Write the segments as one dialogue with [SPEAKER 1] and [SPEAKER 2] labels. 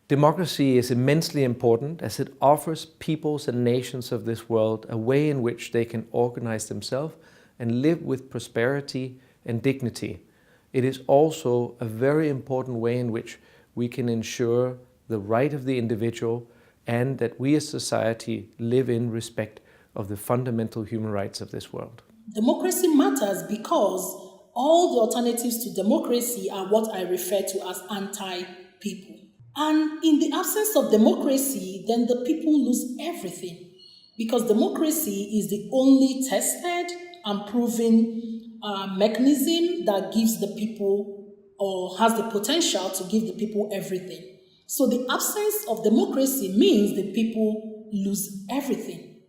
[SPEAKER 1] Democracy is immensely important as it offers peoples and nations of this world a way in which they can organize themselves and live with prosperity and dignity. It is also a very important way in which we can ensure the right of the individual and that we as society live in respect of the fundamental human rights of this world.
[SPEAKER 2] Democracy matters because all the alternatives to democracy are what I refer to as anti-people. And in the absence of democracy, then the people lose everything. Because democracy is the only tested and proven mechanism that gives the people or has the potential to give the people everything. So the absence of democracy means the people lose everything.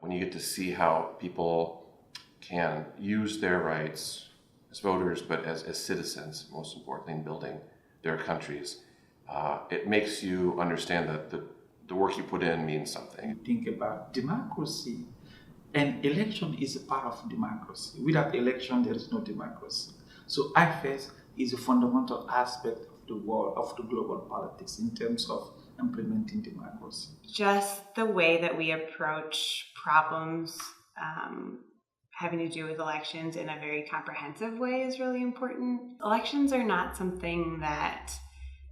[SPEAKER 3] When you get to see how people can use their rights as voters, but as citizens, most importantly, in building their countries, it makes you understand that the work you put in means something.
[SPEAKER 4] Think about democracy, and election is a part of democracy. Without election, there is no democracy. So IFES is a fundamental aspect of the world, of the global politics in terms of implementing democracy.
[SPEAKER 5] Just the way that we approach problems having to do with elections in a very comprehensive way is really important. Elections are not something that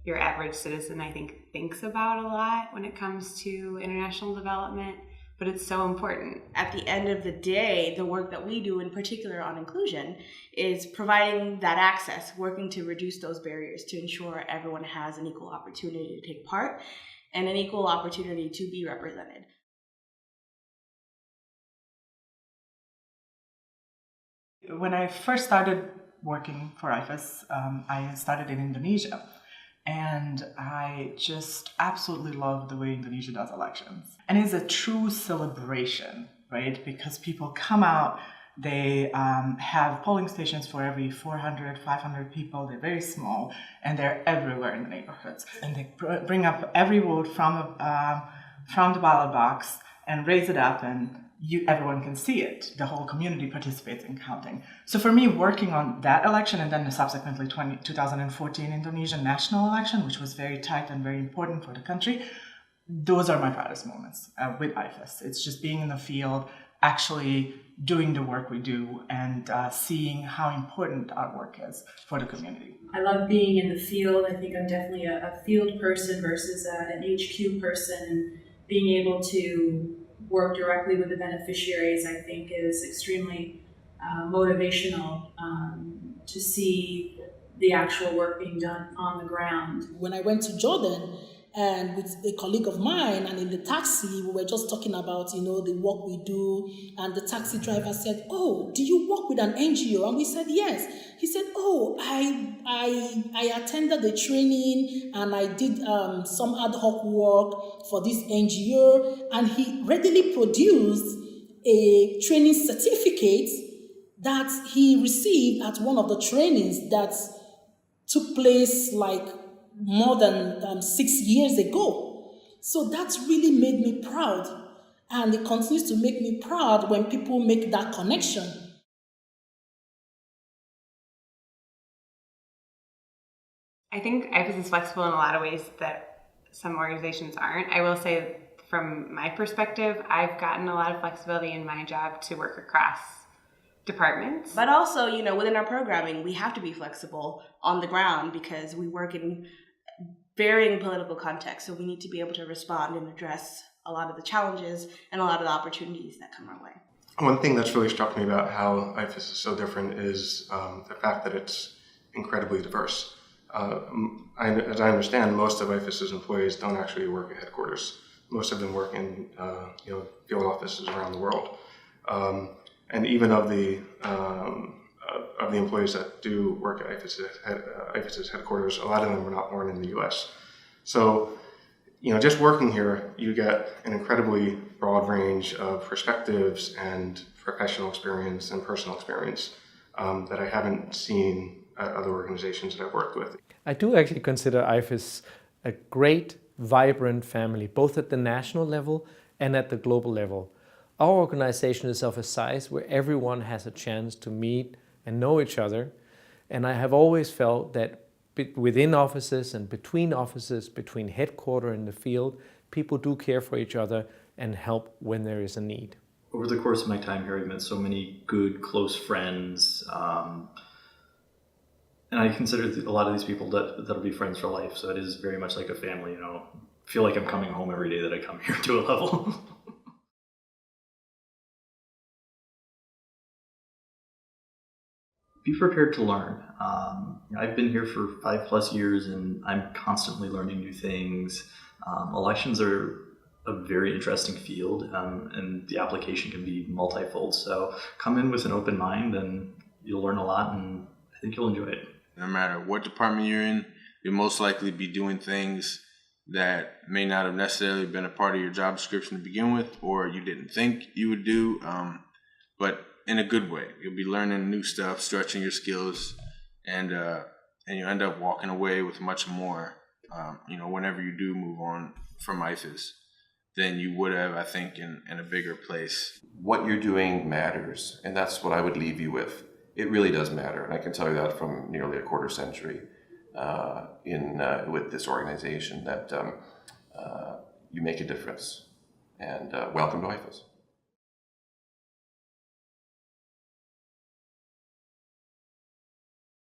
[SPEAKER 5] your average citizen, I think, thinks about a lot when it comes to international development, but it's so important.
[SPEAKER 6] At the end of the day, the work that we do, in particular on inclusion, is providing that access, working to reduce those barriers to ensure everyone has an equal opportunity to take part and an equal opportunity to be represented.
[SPEAKER 7] When I first started working for IFES, I started in Indonesia. And I just absolutely love the way Indonesia does elections. And it's a true celebration, right? Because people come out, they have polling stations for every 400, 500 people. They're very small, and they're everywhere in the neighborhoods. And they bring up every vote from the ballot box and raise it up, and everyone can see it. The whole community participates in counting. So for me, working on that election and then the subsequently 2014 Indonesian national election, which was very tight and very important for the country, those are my proudest moments with IFES. It's just being in the field, actually doing the work we do, and seeing how important our work is for the community.
[SPEAKER 8] I love being in the field. I think I'm definitely a field person versus an HQ person, and being able to work directly with the beneficiaries, I think, is extremely motivational to see the actual work being done on the ground.
[SPEAKER 2] When I went to Jordan and with a colleague of mine, and in the taxi, we were just talking about, the work we do, and the taxi driver said, "Oh, do you work with an NGO?" And we said, "Yes." He said, "Oh, I attended the training and I did some ad hoc work for this NGO," and he readily produced a training certificate that he received at one of the trainings that took place more than 6 years ago. So that really made me proud, and it continues to make me proud when people make that connection.
[SPEAKER 5] I think IFES is flexible in a lot of ways that some organizations aren't. I will say, from my perspective, I've gotten a lot of flexibility in my job to work across departments.
[SPEAKER 6] But also, within our programming, we have to be flexible on the ground because we work in varying political contexts. So we need to be able to respond and address a lot of the challenges and a lot of the opportunities that come our way.
[SPEAKER 3] One thing that's really struck me about how IFES is so different is the fact that it's incredibly diverse. As I understand, most of IFES's employees don't actually work at headquarters. Most of them work in field offices around the world. And even of the employees that do work at IFES's headquarters, a lot of them were not born in the U.S. So, just working here, you get an incredibly broad range of perspectives and professional experience and personal experience that I haven't seen at other organizations that I've worked with.
[SPEAKER 1] I do actually consider IFES a great, vibrant family, both at the national level and at the global level. Our organization is of a size where everyone has a chance to meet and know each other. And I have always felt that within offices and between offices, between headquarters and the field, people do care for each other and help when there is a need.
[SPEAKER 9] Over the course of my time here, I've met so many good, close friends. And I consider a lot of these people that'll be friends for life. So it is very much like a family, you know. I feel like I'm coming home every day that I come here to a level. Be prepared to learn. I've been here for 5+ years and I'm constantly learning new things. Elections are a very interesting field, and the application can be multifold. So come in with an open mind and you'll learn a lot, and I think you'll enjoy it.
[SPEAKER 10] No matter what department you're in, you'll most likely be doing things that may not have necessarily been a part of your job description to begin with, or you didn't think you would do, but in a good way. You'll be learning new stuff, stretching your skills, and you end up walking away with much more, whenever you do move on from IFES, than you would have, I think, in a bigger place.
[SPEAKER 11] What you're doing matters, and that's what I would leave you with. It really does matter, and I can tell you that from nearly a quarter century with this organization, that you make a difference. And welcome to IFES.